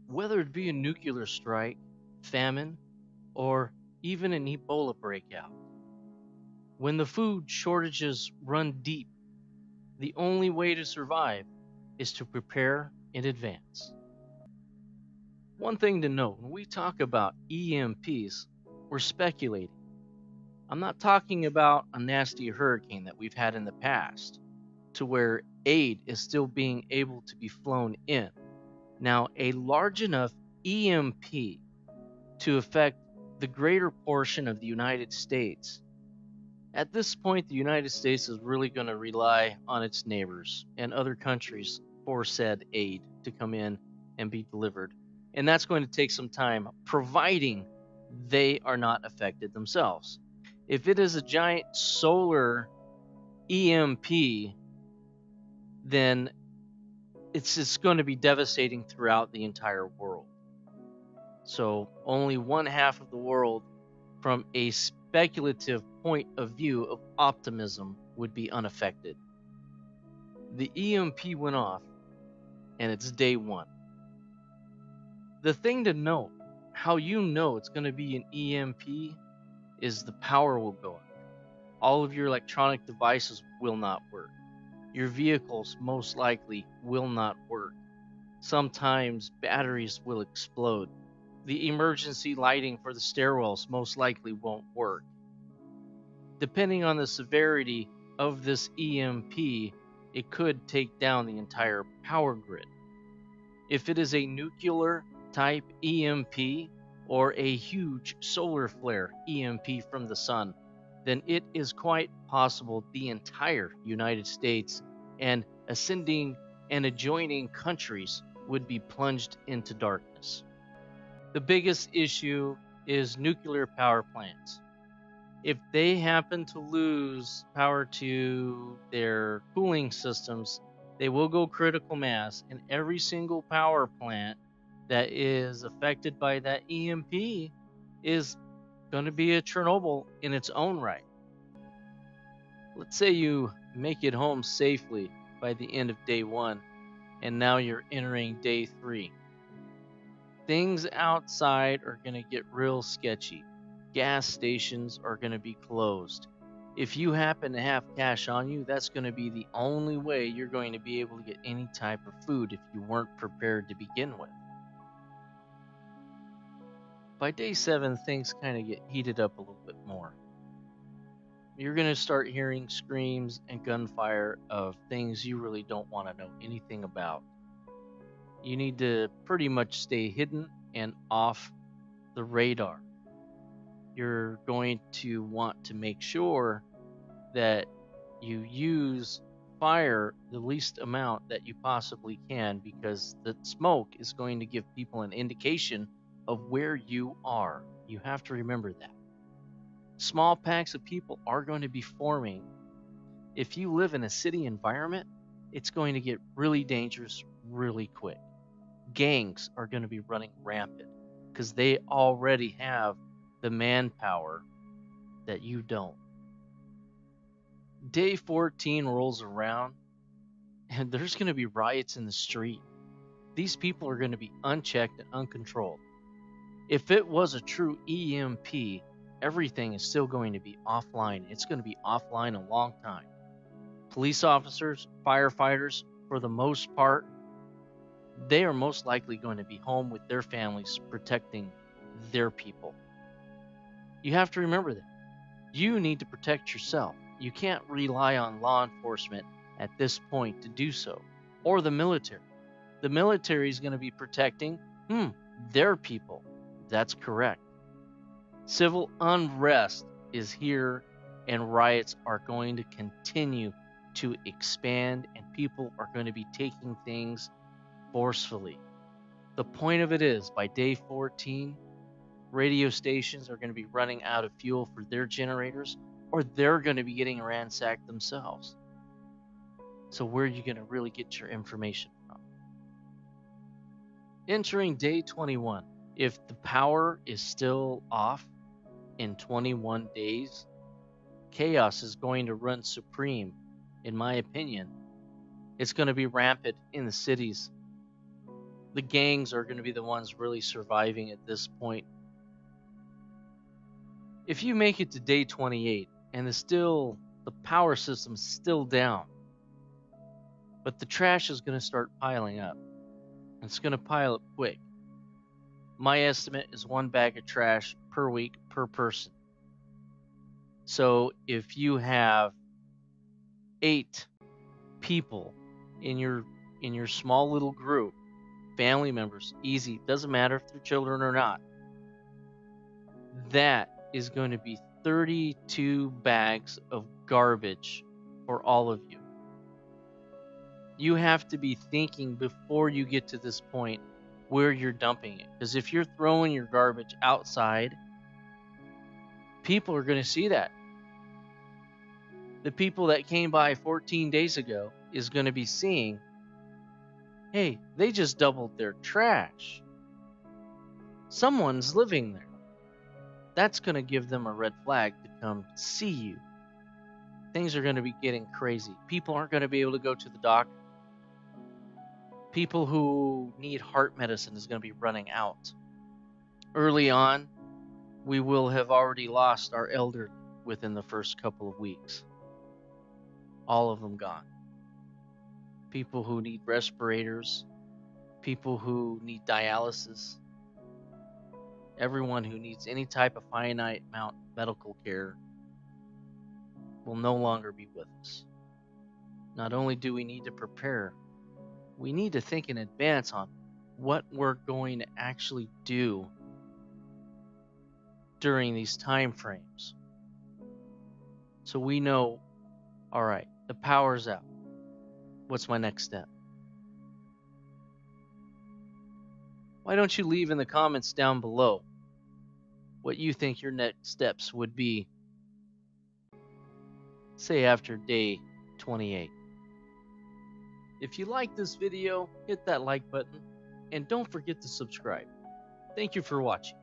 Whether it be a nuclear strike, famine, or even an Ebola breakout, when the food shortages run deep, the only way to survive is to prepare in advance. One thing to note, when we talk about EMPs, we're speculating. I'm not talking about a nasty hurricane that we've had in the past, to where aid is still being able to be flown in. Now, a large enough EMP to affect the greater portion of the United States. At this point, the United States is really going to rely on its neighbors and other countries for said aid to come in and be delivered. And that's going to take some time, providing they are not affected themselves. If it is a giant solar EMP, then it's just going to be devastating throughout the entire world. So only one half of the world, from a speculative point of view of optimism, would be unaffected. The EMP went off, and it's day one. The thing to note, how you know it's going to be an EMP, is the power will go out. All of your electronic devices will not work. Your vehicles most likely will not work. Sometimes batteries will explode. The emergency lighting for the stairwells most likely won't work. Depending on the severity of this EMP, it could take down the entire power grid. If it is a nuclear type EMP or a huge solar flare EMP from the sun, then it is quite possible the entire United States and ascending and adjoining countries would be plunged into darkness. The biggest issue is nuclear power plants. If they happen to lose power to their cooling systems, they will go critical mass, and every single power plant that is affected by that EMP is going to be a Chernobyl in its own right. Let's say you make it home safely by the end of day one, and now you're entering day three. Things outside are going to get real sketchy. Gas stations are going to be closed. If you happen to have cash on you, that's going to be the only way you're going to be able to get any type of food if you weren't prepared to begin with. By day 7, things kind of get heated up a little bit more. You're going to start hearing screams and gunfire of things you really don't want to know anything about. You need to pretty much stay hidden and off the radar. You're going to want to make sure that you use fire the least amount that you possibly can, because the smoke is going to give people an indication of where you are. You have to remember that. Small packs of people are going to be forming. If you live in a city environment, it's going to get really dangerous really quick. Gangs are going to be running rampant because they already have the manpower that you don't. Day 14 rolls around, and there's going to be riots in the street. These people are going to be unchecked and uncontrolled. If it was a true EMP, everything is still going to be offline. It's going to be offline a long time. Police officers, firefighters, for the most part, they are most likely going to be home with their families protecting their people. You have to remember that. You need to protect yourself. You can't rely on law enforcement at this point to do so, or the military. The military is going to be protecting their people. That's correct. Civil unrest is here, and riots are going to continue to expand, and people are going to be taking things forcefully. The point of it is, by day 14, radio stations are going to be running out of fuel for their generators, or they're going to be getting ransacked themselves. So where are you going to really get your information from? Entering day 21, if the power is still off in 21 days, chaos is going to run supreme, in my opinion. It's going to be rampant in the cities The gangs are going to be the ones really surviving at this point. If you make it to day 28 and the power system's still down, but the trash is going to start piling up. It's going to pile up quick. My estimate is 1 bag of trash per week per person. So if you have 8 people in your small little group, family members, easy, doesn't matter if they're children or not, that is going to be 32 bags of garbage for all of you. You have to be thinking before you get to this point where you're dumping it. Because if you're throwing your garbage outside, people are going to see that. The people that came by 14 days ago is going to be seeing, hey, they just doubled their trash. Someone's living there. That's going to give them a red flag to come see you. Things are going to be getting crazy. People aren't going to be able to go to the doctor. People who need heart medicine is going to be running out. Early on, we will have already lost our elderly within the first couple of weeks. All of them gone. People who need respirators, people who need dialysis, everyone who needs any type of finite amount of medical care will no longer be with us. Not only do we need to prepare, we need to think in advance on what we're going to actually do during these time frames. So we know, all right, the power's out. What's my next step? Why don't you leave in the comments down below what you think your next steps would be, say after day 28. If you like this video, hit that like button and don't forget to subscribe. Thank you for watching.